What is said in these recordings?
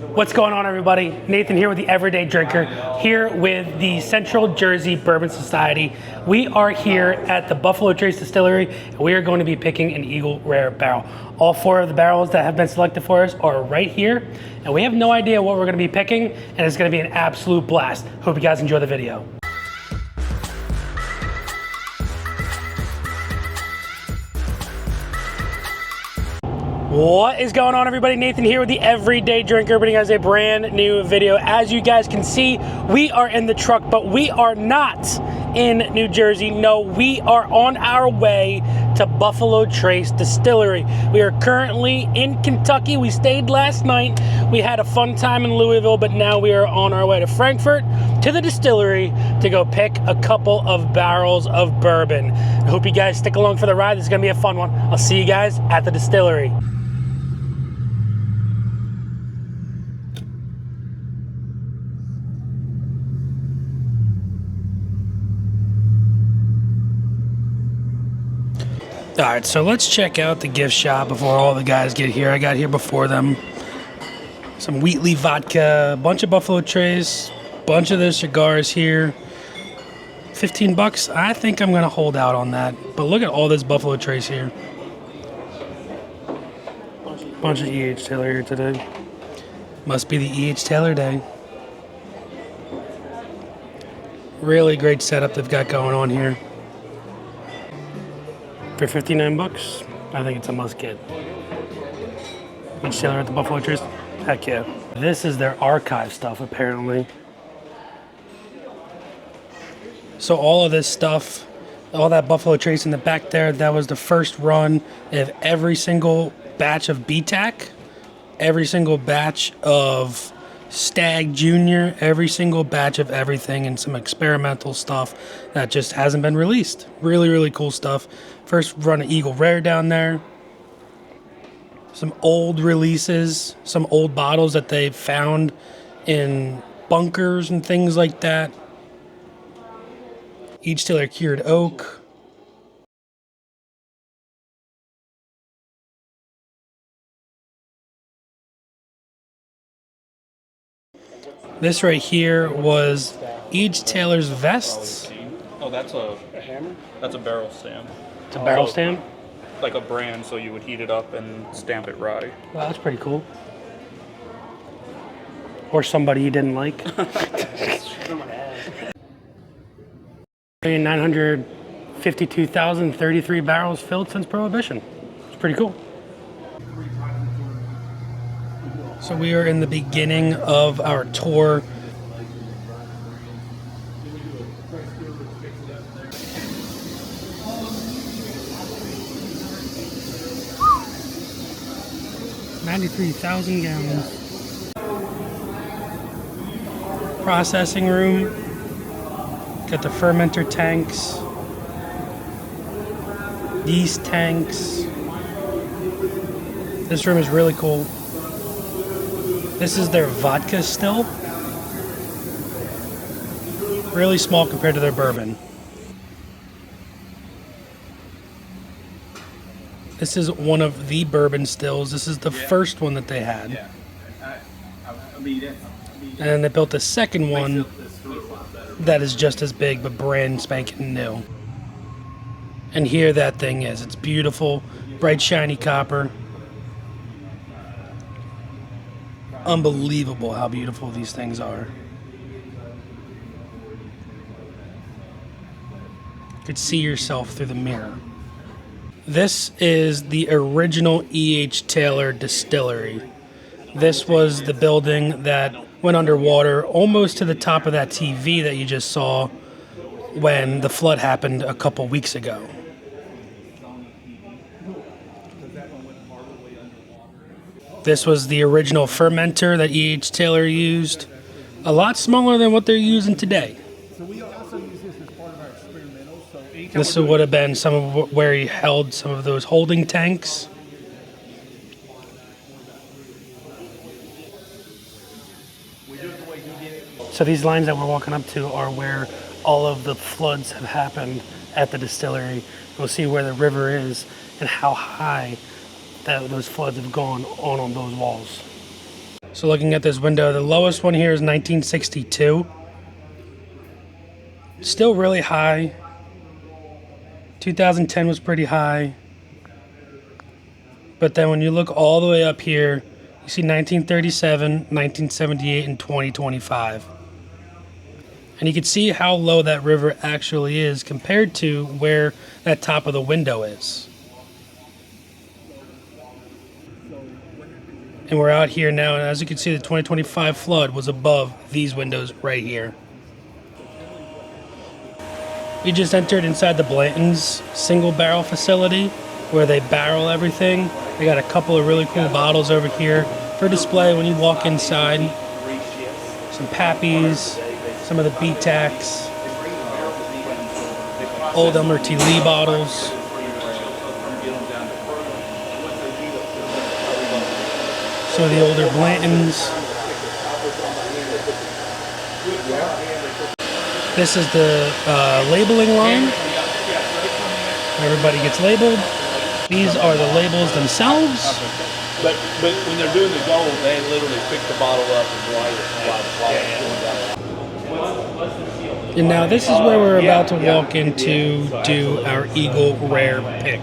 What's going on, everybody? Nathan here with the Everyday Drinker, here with the Central Jersey Bourbon Society. We are here at the Buffalo Trace Distillery, and we are going to be picking an Eagle Rare barrel. All four of the barrels that have been selected for us are right here, and we have no idea what we're going to be picking, and it's going to be an absolute blast. Hope you guys enjoy the video. What is going on, everybody? Nathan here with the Everyday Drinker, bringing you guys a brand new video. As you guys can see, we are in the truck, but we are not in New Jersey. No, we are on our way to Buffalo Trace Distillery. We are currently in Kentucky. We stayed last night. We had a fun time in Louisville, but now we are on our way to Frankfurt to the distillery to go pick a couple of barrels of bourbon. I hope you guys stick along for the ride. This is gonna be a fun one. I'll see you guys at the distillery. All right, so let's check out the gift shop before all the guys get here. I got here before them. Some Wheatley vodka, a bunch of Buffalo Trace, bunch of their cigars here. 15 bucks. I think I'm gonna hold out on that. But look at all this Buffalo Trace here. Bunch of E.H. Taylor here today. Must be the E.H. Taylor day. Really great setup they've got going on here. For 59 bucks, I think it's a must get. E.H. Taylor at the Buffalo Trace? Heck yeah. This is their archive stuff, apparently. So all of this stuff, all that Buffalo Trace in the back there, that was the first run of every single batch of BTAC, every single batch of Stag Junior, every single batch of everything, and some experimental stuff that just hasn't been released. Really, really cool stuff. First run of Eagle Rare down there. Some old releases, some old bottles that they found in bunkers and things like that. E.H. Taylor Cured Oak. This right here was E.H. Taylor's vests. Oh, that's a hammer? That's a barrel stamp. It's a barrel stamp? Like a brand, so you would heat it up and stamp it rye. Well, that's pretty cool. Or somebody you didn't like. 952,033 barrels filled since Prohibition. It's pretty cool. So we are in the beginning of our tour. $93,000 gallons. Processing room. Got the fermenter tanks. Yeast tanks. This room is really cool. This is their vodka still. Really small compared to their bourbon. This is one of the bourbon stills. This is the first one that they had. And they built a second one that is just as big, but brand spanking new. And here that thing is. It's beautiful, bright shiny copper. Unbelievable how beautiful these things are. You could see yourself through the mirror. This is the original E.H. Taylor Distillery. This was the building that went underwater almost to the top of that TV that you just saw when the flood happened a couple weeks ago. This was the original fermenter that E.H. Taylor used. A lot smaller than what they're using today. This would have been some of where he held some of those holding tanks. So these lines that we're walking up to are where all of the floods have happened at the distillery. We'll see where the river is and how high that those floods have gone on those walls. So looking at this window, the lowest one here is 1962. Still really high. 2010 was pretty high. But then when you look all the way up here, you see 1937, 1978, and 2025. And you can see how low that river actually is compared to where that top of the window is. And we're out here now, and as you can see, the 2025 flood was above these windows right here. We just entered inside the Blanton's single barrel facility where they barrel everything. They got a couple of really cool bottles over here for display when you walk inside. Some Pappies, some of the BTACs, old Elmer T. Lee bottles. Some of the older Blantons. This is the labeling line. Everybody gets labeled. These are the labels themselves. But when they're doing the gold, they literally pick the bottle up and light it. And now this is where we're about to walk into do our Eagle Rare pick.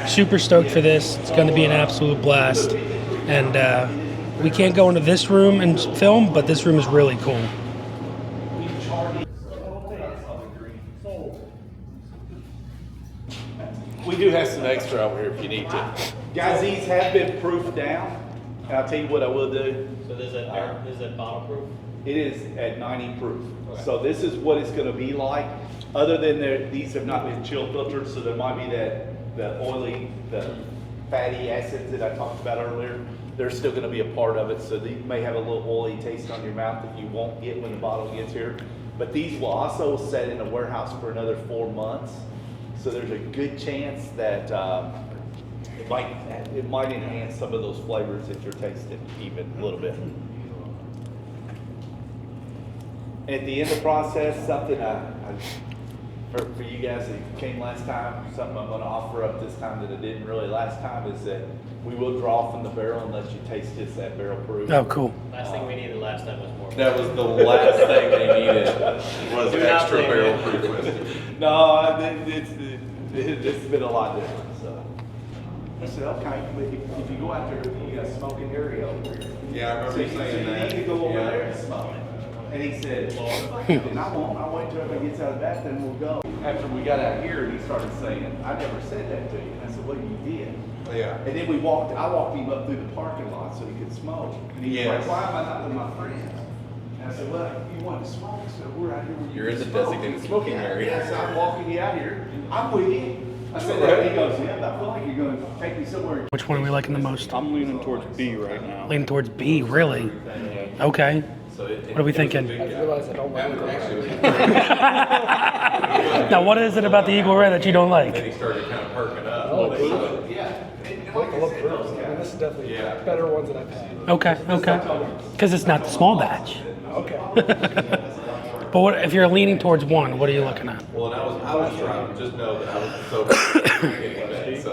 Super stoked for this. It's going to be an absolute blast. And we can't go into this room and film, but this room is really cool. We do have some extra over here if you need to. Guys, these have been proofed down. And I'll tell you what I will do. So is that bottle proof? It is at 90 proof. Okay. So this is what it's going to be like. Other than these have not been chill filtered, so there might be the oily, the fatty acids that I talked about earlier. They're still going to be a part of it, so you may have a little oily taste on your mouth that you won't get when the bottle gets here. But these will also set in a warehouse for another 4 months. So there's a good chance that it might enhance some of those flavors that you're tasting even a little bit. And at the end of the process, something for you guys that came last time, something I'm going to offer up this time that I didn't really last time is that we will draw from the barrel and let you taste just that barrel proof. Oh, cool. Last thing we needed last time was more. That was the last thing they needed was extra barrel proof whiskey. No, it's been a lot different. So I said, okay, but if you go out there, you got a smoking area over here. Yeah, I remember you saying so that. you need to go over there and smoke. And he said, and I won't. I'll wait till everybody gets out of the bath, then we'll go. After we got out here, he started saying, I never said that to you. And I said, well, you did. Yeah. And then I walked him up through the parking lot so he could smoke. And he's like, why am I not with my friends? And I said, well, you want to smoke, so we're out here with you. You're in the designated smoking area. Yeah, so I'm walking you out here. I'm with you. I said that. He goes, yeah, I feel like you're going to take me somewhere. Which one are we liking the most? I'm leaning towards B right now. Leaning towards B, really? Okay. What are we thinking? I realize I don't like it. Now, what is it about the Eagle Rare that you don't like? Then he started kind of perking up. I like the look first. I mean, this is definitely better ones that I've had. Okay. Because it's not the small batch. Okay. But what if you're leaning towards one? What are you looking at? Well, and I was trying to just know that I was so anyway. So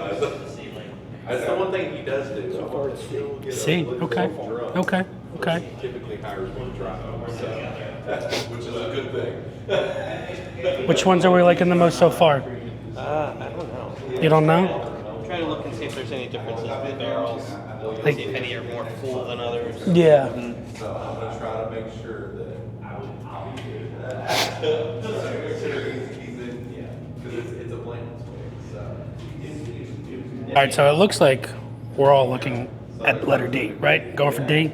that's the one thing he does do. So far, it's still C. Okay. Okay. He typically hires one try, so which is a good thing. Which ones are we liking the most so far? I don't know. You don't know? I'm trying to look and see if there's any differences in the barrels. See if any are more full than others. Yeah. So I'm gonna try to make sure that he's in, because it's a blank so. All right, so it looks like we're all looking at letter D, right? Going for D?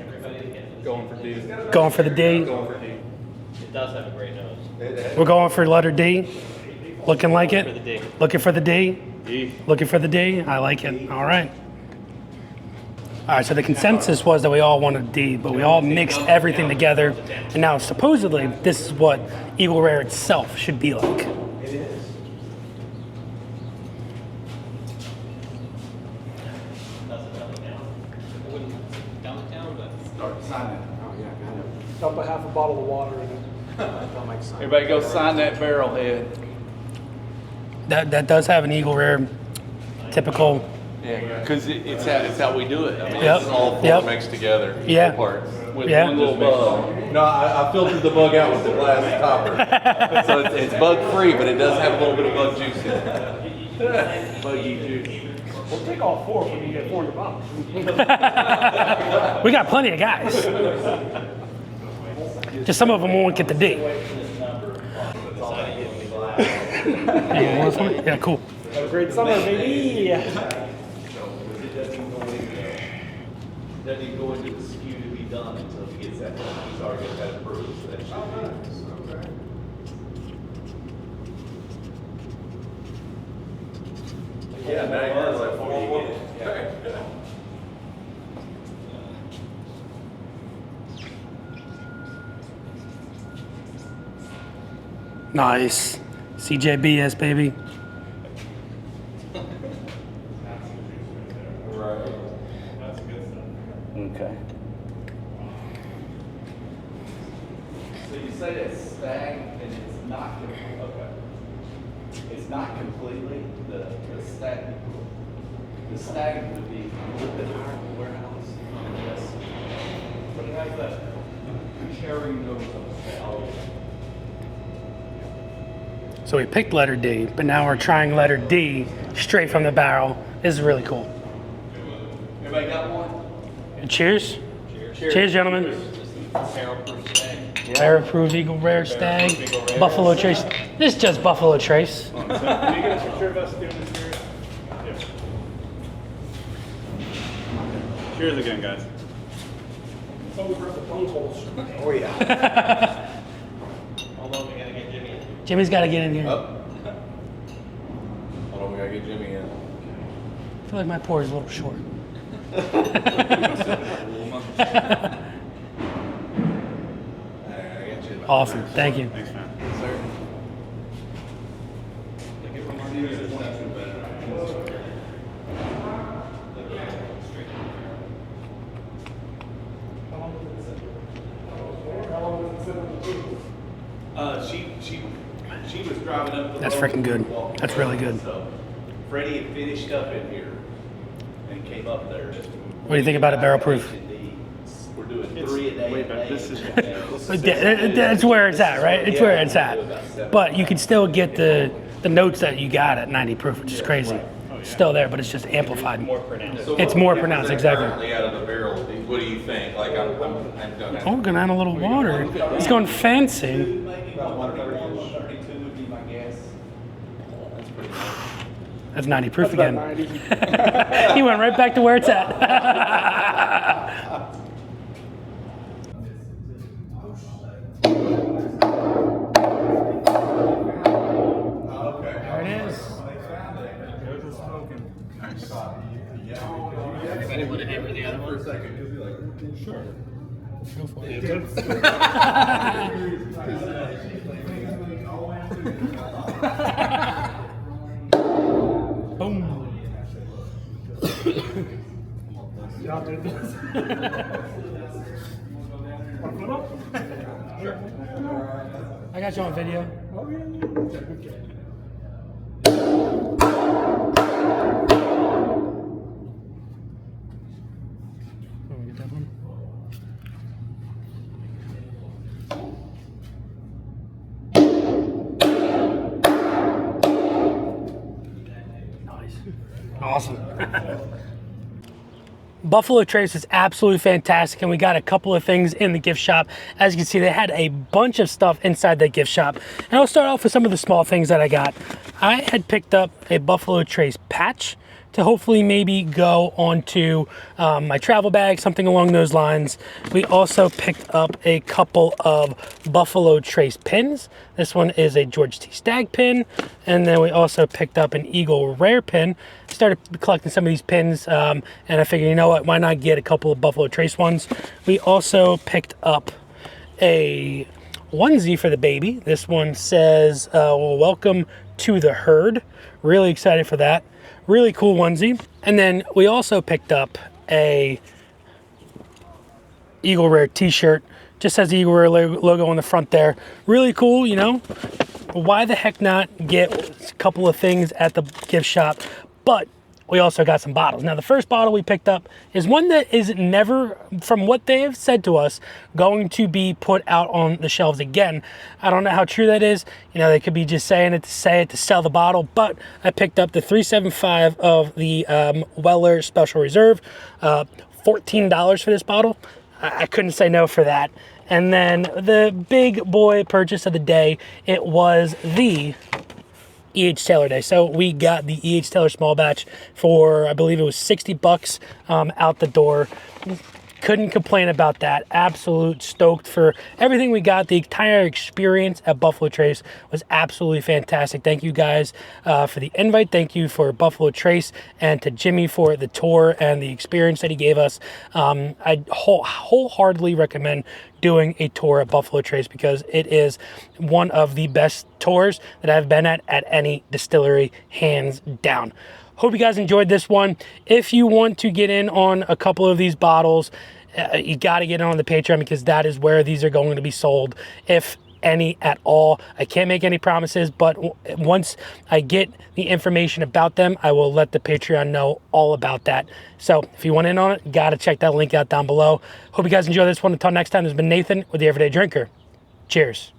Going for D. Going for the D? Going for D. It does have a great nose. We're going for letter D? Looking like For the it? D. Looking for the D? D. Looking for the D? I like it. All right. All right, so the consensus was that we all wanted D, but we all mixed everything together, and now supposedly this is what Eagle Rare itself should be like. Start signing. Oh, yeah, got it. Dump a half a bottle of water in it. That makes sense. Everybody go sign that barrel head. That does have an Eagle Rare typical Yeah, because it's how we do it. I mean, Yep. it's all four Yep. mixed together. Yeah. Equal parts. With Yeah. one little bug. No, I filtered the bug out with the glass topper. So it's bug free, but it does have a little bit of bug juice in it. Buggy juice. We'll take all four when you get 400 bottles. We got plenty of guys. Just some of them won't get the D. You want one? Yeah, cool. Have a great summer, baby. Doesn't even go into the SKU to be done until he gets that, he's already got that approved, so that should be. Yeah, now you're like 4 Nice. CJBS, baby. Okay. So you say it's stag and it's not, okay. It's not completely the stag. The stag would be a little bit higher than the warehouse. Yes. But it has that cherry nose of the So we picked letter D, but now we're trying letter D straight from the barrel. This is really cool. Everybody got one? And cheers. Cheers, gentlemen. Barrel-proof Eagle Rare Stag. Buffalo Trace. This is just Buffalo Trace. Can you get a picture of us doing this here? Cheers again, guys. Oh, we brought the phone holes. Oh, yeah. Hold on, we gotta get Jimmy in. Jimmy's got to get in here. Hold on, we gotta get Jimmy in. I feel like my pour is a little short. Awesome. Thank you. Thanks, man. She was driving up the That's road. freaking good. That's really good. So Freddie had finished up in here and came up there. What do you think about it, barrel proof? We're doing 3 a day. way back. This is- That's where it's at, right? It's where it's at. But you can still get the notes that you got at 90 proof, which is crazy. It's still there, but it's just amplified. It's more pronounced, exactly. Currently out of the barrel, what do you think? Like I'm done. Oh, we're gonna add a little water. He's going fancy. Maybe 131, 132 would be my guess. That's 90 proof About again. 90. He went right back to where it's at. There it is. Anybody want to hammer the other one? Go for it. Boom. Y'all did this. Want to put up? Sure. I got you on video. Oh, yeah. Let me get that one. Nice. Awesome. Buffalo Trace is absolutely fantastic, and we got a couple of things in the gift shop. As you can see, they had a bunch of stuff inside the gift shop. And I'll start off with some of the small things that I got. I had picked up a Buffalo Trace patch to hopefully maybe go onto my travel bag, something along those lines. We also picked up a couple of Buffalo Trace pins. This one is a George T. Stagg pin, and then we also picked up an Eagle Rare pin. Started collecting some of these pins, and I figured, you know what, why not get a couple of Buffalo Trace ones? We also picked up a onesie for the baby. This one says, well, welcome to the herd. Really excited for that. Really cool onesie. And then we also picked up a Eagle Rare t-shirt. Just has the Eagle Rare logo on the front there. Really cool, you know. Why the heck not get a couple of things at the gift shop? But we also got some bottles. Now, the first bottle we picked up is one that is never, from what they have said to us, going to be put out on the shelves again. I don't know how true that is. You know, they could be just saying it to say it to sell the bottle, but I picked up the 375 of the Weller Special Reserve, $14 for this bottle. I couldn't say no for that. And then the big boy purchase of the day, it was the E.H. Taylor Day. So we got the E.H. Taylor small batch for, I believe it was $60 out the door. Couldn't complain about that. Absolute stoked for everything we got. The entire experience at Buffalo Trace was absolutely fantastic. Thank you guys for the invite. Thank you for Buffalo Trace and to Jimmy for the tour and the experience that he gave us. I wholeheartedly recommend doing a tour at Buffalo Trace because it is one of the best tours that I've been at any distillery, hands down. Hope you guys enjoyed this one. If you want to get in on a couple of these bottles, you got to get in on the Patreon because that is where these are going to be sold, if any at all. I can't make any promises, but once I get the information about them, I will let the Patreon know all about that. So if you want in on it, got to check that link out down below. Hope you guys enjoy this one. Until next time, this has been Nathan with the Everyday Drinker. Cheers.